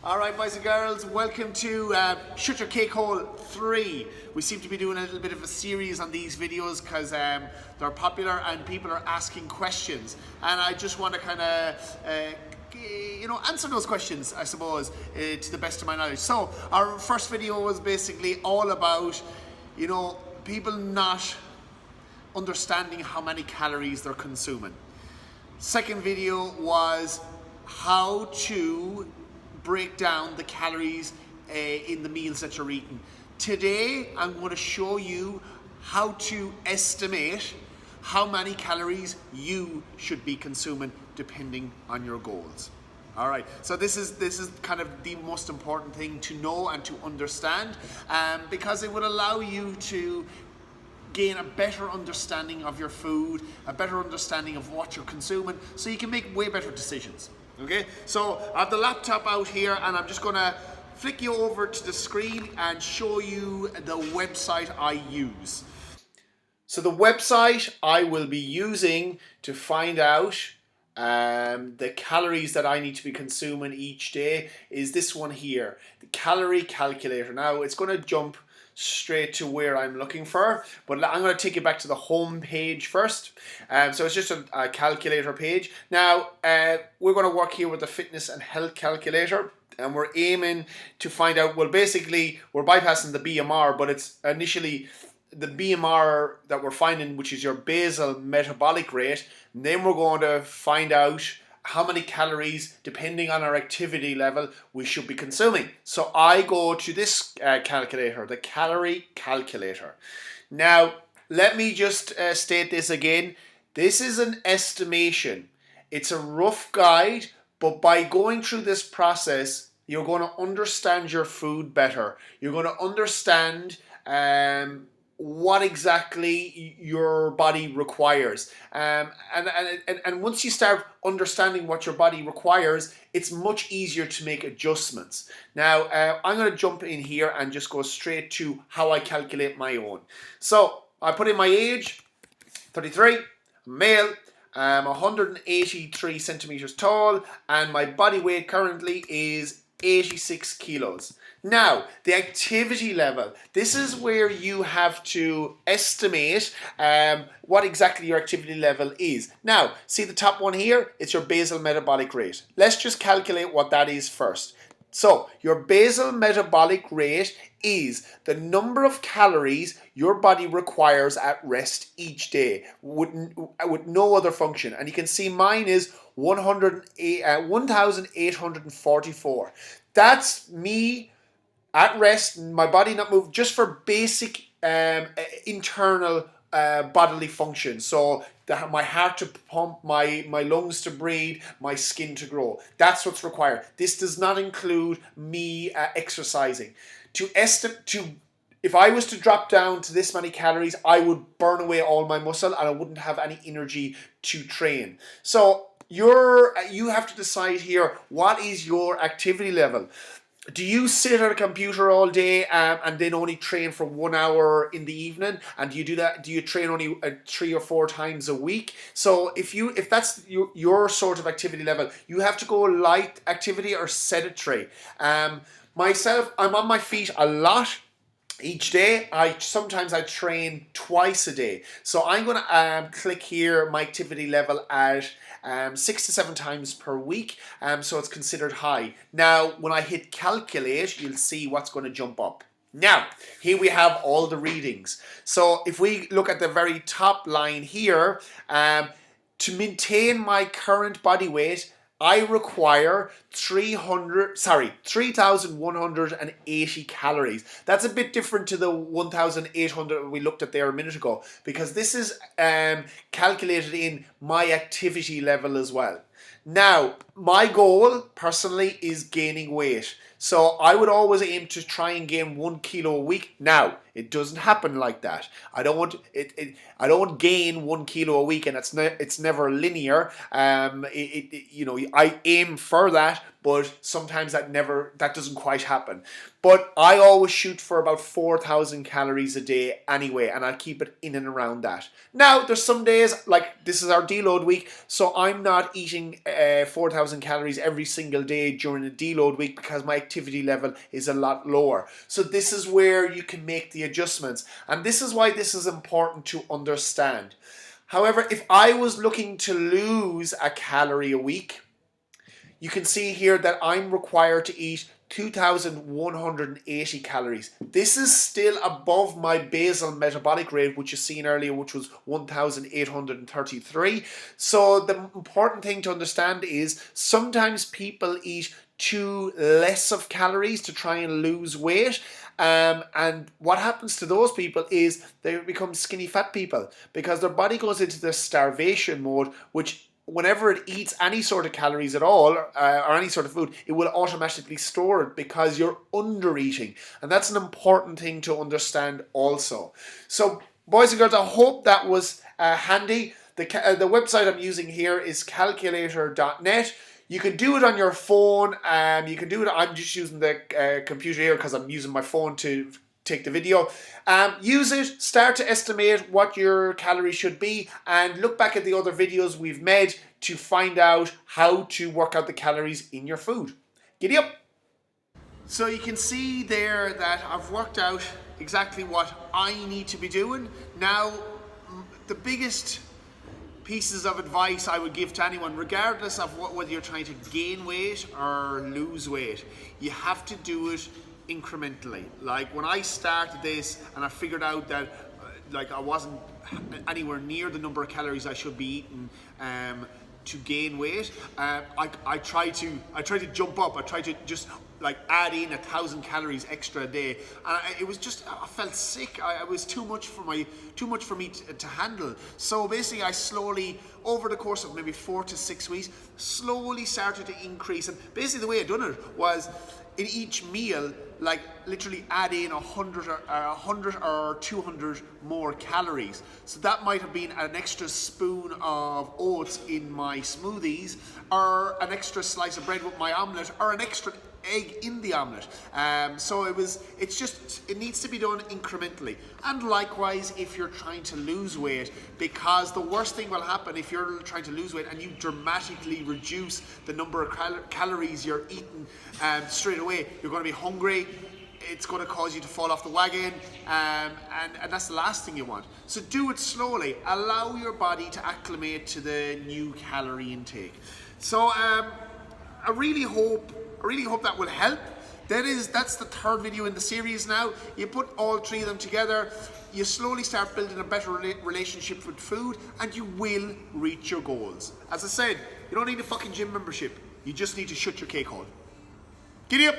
Alright boys and girls, welcome to Shut Your Cake Hole 3. We seem to be doing a little bit of a series on these videos because they're popular and people are asking questions. And I just want to kind of, answer those questions, I suppose, to the best of my knowledge. So, our first video was basically all about, people not understanding how many calories they're consuming. Second video was how to break down the calories in the meals that you're eating. Today I'm going to show you how to estimate how many calories you should be consuming depending on your goals. All right, so this is kind of the most important thing to know and to understand, because it would allow you to gain a better understanding of your food, a better understanding of what you're consuming, so you can make way better decisions. Okay, so I have the laptop out here and I'm just gonna flick you over to the screen and show you the website I use. So the website I will be using to find out the calories that I need to be consuming each day is this one here, the Calorie Calculator. Now it's gonna jump straight to where I'm looking for, but I'm going to take you back to the home page first. So it's just a calculator page. Now we're going to work here with the fitness and health calculator, and we're aiming to find out, well, basically we're bypassing the BMR, but it's initially the BMR that we're finding, which is your basal metabolic rate, and then we're going to find out how many calories, depending on our activity level, we should be consuming. So I go to this calculator, the Calorie Calculator. Now, let me just state this again. This is an estimation. It's a rough guide, but by going through this process, you're going to understand your food better. You're going to understand what exactly your body requires, and once you start understanding what your body requires, it's much easier to make adjustments. Now I'm going to jump in here and just go straight to how I calculate my own. So I put in my age, 33, male, 183 centimeters tall, and my body weight currently is 86 kilos. Now, the activity level. This is where you have to estimate what exactly your activity level is. Now, see the top one here? It's your basal metabolic rate. Let's just calculate what that is first. So, your basal metabolic rate is the number of calories your body requires at rest each day with no other function. And you can see mine is 1,844. That's me at rest, my body not moved, just for basic internal bodily function. So my heart to pump, my lungs to breathe, my skin to grow. That's what's required. This does not include me exercising. If I was to drop down to this many calories, I would burn away all my muscle and I wouldn't have any energy to train. So you have to decide here, what is your activity level? Do you sit at a computer all day and then only train for 1 hour in the evening? And do you do that? Do you train only 3 or 4 times a week? So if that's your sort of activity level, you have to go light activity or sedentary. Myself, I'm on my feet a lot each day. Sometimes I train twice a day. So I'm going to click here my activity level at 6 to 7 times per week, so it's considered high. Now, when I hit calculate, you'll see what's going to jump up. Now, here we have all the readings. So if we look at the very top line here, to maintain my current body weight, I require 3,180 calories. That's a bit different to the 1,800 we looked at there a minute ago, because this is calculated in my activity level as well. Now, my goal personally is gaining weight. So I would always aim to try and gain 1 kilo a week. Now, it doesn't happen like that. I don't want gain 1 kilo a week, and it's never linear. I aim for that, but sometimes that doesn't quite happen. But I always shoot for about 4,000 calories a day anyway, and I keep it in and around that. Now, there's some days, like this is our deload week, so I'm not eating 4,000 2,000 calories every single day during a deload week because my activity level is a lot lower. So this is where you can make the adjustments, and this is why this is important to understand. However, if I was looking to lose a calorie a week, you can see here that I'm required to eat 2,180 calories. This is still above my basal metabolic rate, which you seen earlier, which was 1,833. So the important thing to understand is sometimes people eat too less of calories to try and lose weight. And what happens to those people is they become skinny fat people because their body goes into this starvation mode, which whenever it eats any sort of calories at all, or any sort of food, it will automatically store it because you're under eating. And that's an important thing to understand also. So boys and girls, I hope that was handy. The website I'm using here is calculator.net. You can do it on your phone. You can do it. I'm just using the computer here because I'm using my phone to take the video. Use it, start to estimate what your calories should be, and look back at the other videos we've made to find out how to work out the calories in your food. Giddy up! So you can see there that I've worked out exactly what I need to be doing. Now, the biggest pieces of advice I would give to anyone, regardless of whether you're trying to gain weight or lose weight, you have to do it incrementally. Like when I started this and I figured out that like I wasn't anywhere near the number of calories I should be eating to gain weight, I tried to jump up. I tried to just like add in 1,000 calories extra a day, and it was just, I felt sick. It was too much for me to handle. So basically I slowly, over the course of maybe 4 to 6 weeks, slowly started to increase. And basically the way I done it was in each meal, like literally add in 100 or 200 more calories. So that might have been an extra spoon of oats in my smoothies, or an extra slice of bread with my omelette, or an extra egg in the omelette. So it needs to be done incrementally. And likewise, if you're trying to lose weight, because the worst thing will happen if you're trying to lose weight and you dramatically reduce the number of calories you're eating straight away, you're going to be hungry. It's going to cause you to fall off the wagon, and that's the last thing you want. So do it slowly. Allow your body to acclimate to the new calorie intake. So I really hope that will help. That's the third video in the series now. You put all three of them together, you slowly start building a better relationship with food, and you will reach your goals. As I said, you don't need a fucking gym membership. You just need to shut your cake hole. Giddy up!